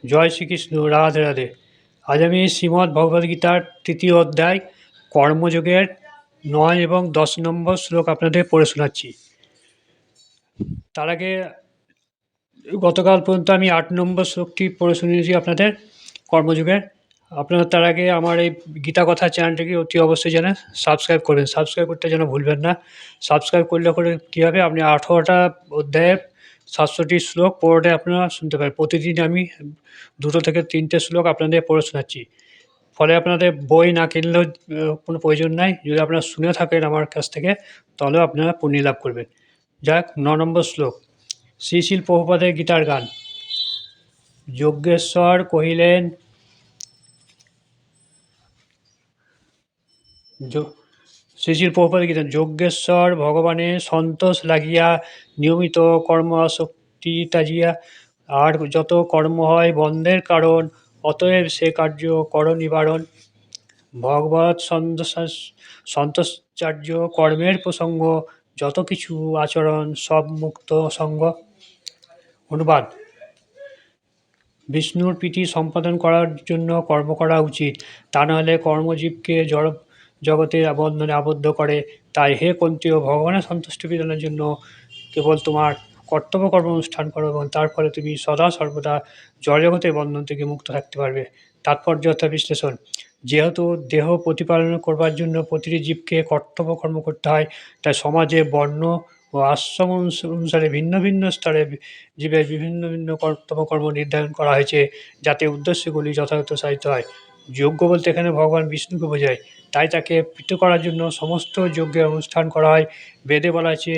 জয় শ্রীকৃষ্ণ, রাধে রাধে। আজ আমি শ্রীমদ্ ভগবদ্গীতার তৃতীয় অধ্যায় কর্মযোগের 9 এবং 10 নম্বর শ্লোক আপনাদের পড়ে শোনাচ্ছি। তার আগে গতকাল পর্যন্ত আমি 8 নম্বর শ্লোকটি পড়ে শুনিয়েছি আপনাদের কর্মযোগের। আপনারা তার আগে আমার এই গীতা কথা চ্যানেলটিকে অতি অবশ্যই যেন সাবস্ক্রাইব করবেন। সাবস্ক্রাইব করতে যেন ভুলবেন না। সাবস্ক্রাইব করলে করে কী হবে, আপনি 18টা অধ্যায়ের 700টি শ্লোক পুরোটাই আপনারা শুনতে পারেন। প্রতিদিন আমি 2 থেকে 3টে শ্লোক আপনাদের পড়ে শোনাচ্ছি। ফলে আপনাদের বই না কিনলেও কোনো প্রয়োজন নাই। যদি আপনারা শুনে থাকেন আমার কাছ থেকে, তাহলেও আপনারা পুণ্য লাভ করবেন। যাক, 9 নম্বর শ্লোক। শ্রী শিল প্রভুপাদের গীতার গান। যজ্ঞেশ্বর কহিলেন, শ্রী শিল প্রভুপাদের গীতা। যজ্ঞেশ্বর ভগবানের সন্তোষ লাগিয়া নিয়মিত কর্ম আসক্তি তাজিয়া, আর যত কর্ম হয় বন্ধের কারণ, অতএব সে কার্য কর নিবারণ। ভগবৎ সন্তোষাচার্য কর্মের প্রসঙ্গ, যত কিছু আচরণ সব মুক্ত সঙ্গ। অনুবাদ: বিষ্ণুর প্রীতি সম্পাদন করার জন্য কর্ম করা উচিত, তা নাহলে কর্মজীবকে জড় জগতের বন্ধনে আবদ্ধ করে। তাই হে কন্তীয়, ভগবানের সন্তুষ্টি বিধানের জন্য কেবল তোমার কর্তব্য কর্ম অনুষ্ঠান করো এবং তার ফলে তুমি সদা সর্বদা জড়জগতের বন্ধন থেকে মুক্ত থাকতে পারবে। তাৎপর্য অর্থ বিশ্লেষণ: যেহেতু দেহ প্রতিপালন করবার জন্য প্রতিটি জীবকে কর্তব্য কর্ম করতে হয়, তাই সমাজে বর্ণ ও আশ্রম অনুসারে ভিন্ন ভিন্ন স্তরে জীবের বিভিন্ন ভিন্ন কর্তব্য কর্ম নির্ধারণ করা হয়েছে, যাতে উদ্দেশ্যগুলি যথাযথ সাধিত হয়। যজ্ঞ বলতে এখানে ভগবান বিষ্ণুকে বোঝায়, তাই তাকে প্রীত করার জন্য সমস্ত যজ্ঞের অনুষ্ঠান করা হয়। বেদে বলা হয়েছে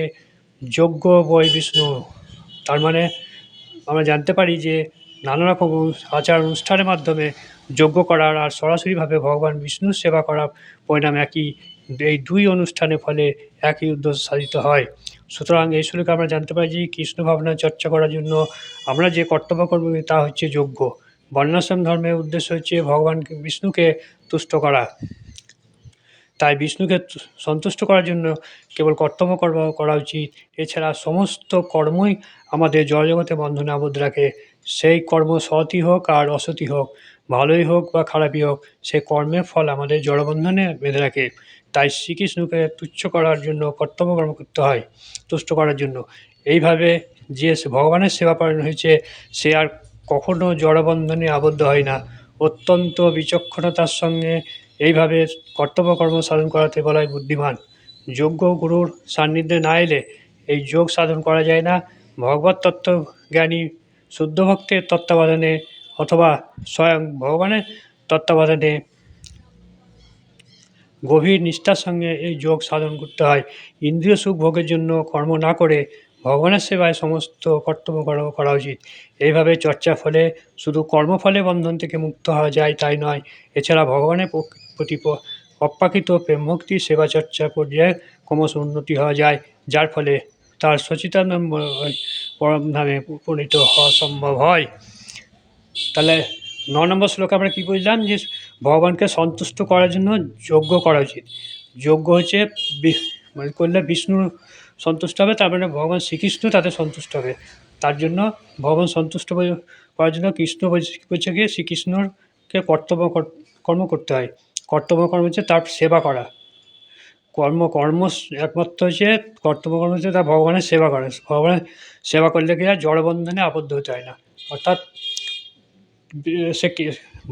যজ্ঞ বৈ বিষ্ণু। তার মানে আমরা জানতে পারি যে নানা রকম আচার অনুষ্ঠানের মাধ্যমে যজ্ঞ করার আর সরাসরিভাবে ভগবান বিষ্ণুর সেবা করার পরিণাম একই। এই দুই অনুষ্ঠানের ফলে একই উদ্দেশ্য সাধিত হয়। সুতরাং এই শ্লোকে আমরা জানতে পারি যে কৃষ্ণ ভাবনা চর্চা করার জন্য আমরা যে কর্তব্য করব তা হচ্ছে যজ্ঞ। বর্ণাশ্রম ধর্মের উদ্দেশ্য হচ্ছে ভগবান বিষ্ণুকে তুষ্ট করা। তাই বিষ্ণুকে সন্তুষ্ট করার জন্য কেবল কর্তব্য কর্ম করা উচিত। এছাড়া সমস্ত কর্মই আমাদের জড়জগতে বন্ধনে আবদ্ধ রাখে। সেই কর্ম সৎই হোক আর অসৎই হোক, ভালোই হোক বা খারাপই হোক, সেই কর্মের ফল আমাদের জড়বন্ধনে বেঁধে রাখে। তাই শ্রীকৃষ্ণকে তুচ্ছ করার জন্য কর্তব্য কর্ম করতে হয়, তুষ্ট করার জন্য। এইভাবে যে ভগবানের সেবা পরায়ণ হয়েছে, সে আর কখনো জড়বন্ধনে আবদ্ধ হয় না। অত্যন্ত বিচক্ষণতার সঙ্গে এইভাবে কর্তব্য কর্ম সাধন করাতে বলা হয় বুদ্ধিমান। যোগ্য গুরুর সান্নিধ্যে না এলে এই যোগ সাধন করা যায় না। ভগবত তত্ত্বজ্ঞানী শুদ্ধ ভক্তের তত্ত্বাবধানে অথবা স্বয়ং ভগবানের তত্ত্বাবধানে গভীর নিষ্ঠার সঙ্গে এই যোগ সাধন করতে হয়। ইন্দ্রিয় সুখ ভোগের জন্য কর্ম না করে ভগবানের সেবায় সমস্ত কর্তব্য কর্ম করা উচিত। এইভাবে চর্চার ফলে শুধু কর্মফলে বন্ধন থেকে মুক্ত হওয়া যায় তাই নয়, এছাড়া ভগবানের প্রতি অপ্রাকৃত প্রেম ভক্তি সেবা চর্চা পর্যায়ে ক্রমশ উন্নতি হওয়া যায়, যার ফলে তার সচিতানন্দ পরম ধামে উপনীত হওয়া সম্ভব হয়। তাহলে 9 নম্বর শ্লোকে আমরা কী বুঝলাম, যে ভগবানকে সন্তুষ্ট করার জন্য যজ্ঞ করা উচিত। যজ্ঞ হচ্ছে মানে করলে বিষ্ণু সন্তুষ্ট হবে, তার মানে ভগবান শ্রীকৃষ্ণ তাতে সন্তুষ্ট হবে। তার জন্য ভগবান সন্তুষ্ট করার জন্য কৃষ্ণ বলছে গিয়ে শ্রীকৃষ্ণকে কর্তব্য কর্ম করতে হয়। কর্তব্য কর্ম হচ্ছে তার সেবা করা। কর্ম একমাত্র হচ্ছে কর্তব্য কর্ম হচ্ছে তার ভগবানের সেবা করা। ভগবানের সেবা করলে কি আর জড়বন্ধনে আবদ্ধ হতে হয় না। অর্থাৎ সে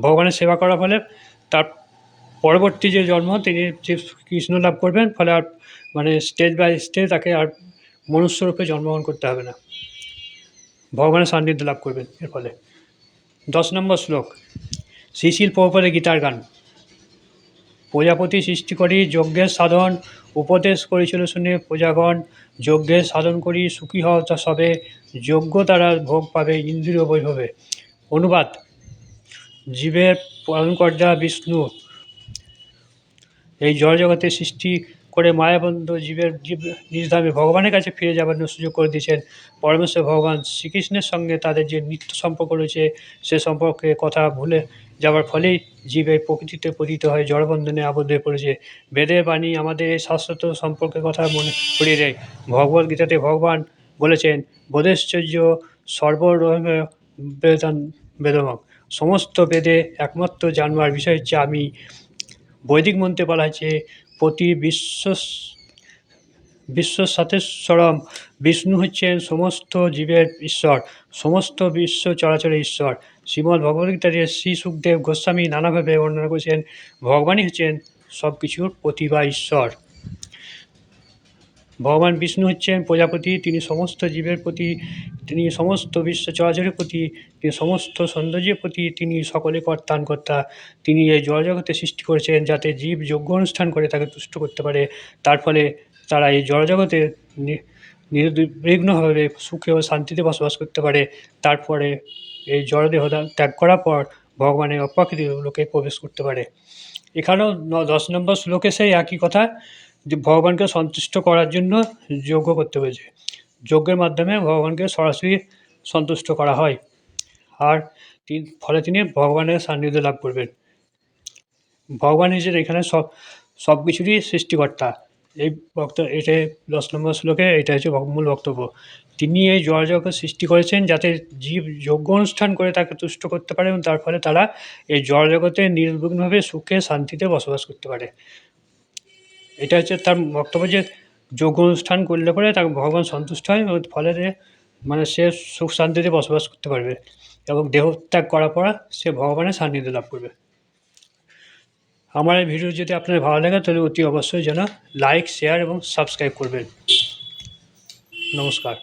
ভগবানের সেবা করার ফলে তার পরবর্তী যে জন্ম তিনি যে কৃষ্ণ লাভ করবেন, ফলে আর মানে স্টেজ বাই স্টেজ তাকে আর মনুষ্যরূপে জন্মগ্রহণ করতে হবে না, ভগবানের সান্নিধ্য লাভ করবেন এর ফলে। 10 নম্বর শ্লোক। শ্রী শিল প্রভুপাদের গীতার গান। প্রজাপতি সৃষ্টি করি যজ্ঞের সাধন, উপদেশ করেছিল শুনে প্রজাগণ, যজ্ঞের সাধন করি সুখী হও তা সবে, যজ্ঞ দ্বারা ভোগ পাবে ইন্দ্রিয় বৈভবে। অনুবাদ: জীবের পালনকর্তা বিষ্ণু এই জড়জগতের সৃষ্টি করে মায়াবন্ধ জীব নিজধামে ভগবানের কাছে ফিরে যাবার সুযোগ করে দিয়েছেন। পরমেশ্বর ভগবান শ্রীকৃষ্ণের সঙ্গে তাদের যে নিত্য সম্পর্ক রয়েছে, সে সম্পর্কে কথা ভুলে যাওয়ার ফলেই জীব এই প্রকৃতিতে পতিত হয়ে জড়বন্ধনে আবদ্ধ হয়ে পড়েছে। বেদের বাণী আমাদের এই শাশ্বত সম্পর্কের কথা মনে করিয়ে দেয়। ভগবদ্গীতাতে ভগবান বলেছেন, বোধেশ্চর্য সর্বরোহ বেদমক। সমস্ত বেদে একমাত্র জানবার বিষয় হচ্ছে আমি। বৈদিক মন্ত্রে বলা হয়েছে প্রতি বিশ্বসাতেশ্বরম, বিষ্ণু হচ্ছেন সমস্ত জীবের ঈশ্বর, সমস্ত বিশ্ব চরাচরের ঈশ্বর। শ্রীমদ্ ভগবদ্গীতাতে শ্রী সুখদেব গোস্বামী নানাভাবে বর্ণনা করেছেন ভগবানই হচ্ছেন সব কিছুর প্রতি বা ঈশ্বর। ভগবান বিষ্ণু হচ্ছেন প্রজাপতি, তিনি সমস্ত জীবের প্রতি, তিনি সমস্ত বিশ্ব চরাচরের প্রতি, তিনি সমস্ত সৌন্দর্যের প্রতি, তিনি সকলে কর্তা। তিনি এই জড়জগতে সৃষ্টি করেছেন যাতে জীব যজ্ঞ অনুষ্ঠান করে তাকে তুষ্ট করতে পারে, তার ফলে তারা এই জড়জগতে নির্বিঘ্নভাবে সুখে ও শান্তিতে বসবাস করতে পারে। তারপরে এই জড়দেহ ত্যাগ করার পর ভগবানের অপ্রাকৃতিক লোকে প্রবেশ করতে পারে। এখানেও 10 নম্বর শ্লোকে সেই একই কথা, যে ভগবানকে সন্তুষ্ট করার জন্য যজ্ঞ করতে হয়েছে। যজ্ঞের মাধ্যমে ভগবানকে সরাসরি সন্তুষ্ট করা হয়, আর ফলে তিনি ভগবানের সান্নিধ্য লাভ করবেন। ভগবান হিসেবে এখানে সব কিছুরই সৃষ্টিকর্তা। এই এটাই 10 নম্বর শ্লোকে এটা হচ্ছে মূল বক্তব্য। তিনি এই জড়জগৎ সৃষ্টি করেছেন যাতে জীব যজ্ঞ অনুষ্ঠান করে তাকে তুষ্ট করতে পারে এবং তার ফলে তারা এই জড়জগতে নির্বিঘ্নভাবে সুখে শান্তিতে বসবাস করতে পারে। এটা হচ্ছে তার বক্তব্য, যে যজ্ঞ অনুষ্ঠান করলে পরে তাকে ভগবান সন্তুষ্ট হয় এবং ফলে মানে সে সুখ শান্তিতে বসবাস করতে পারবে এবং দেহত্যাগ করার পর সে ভগবানের সান্নিধ্য লাভ করবে। আমার এই ভিডিও যদি আপনার ভালো লাগে তাহলে অতি অবশ্যই যেন লাইক, শেয়ার এবং সাবস্ক্রাইব করবেন। নমস্কার।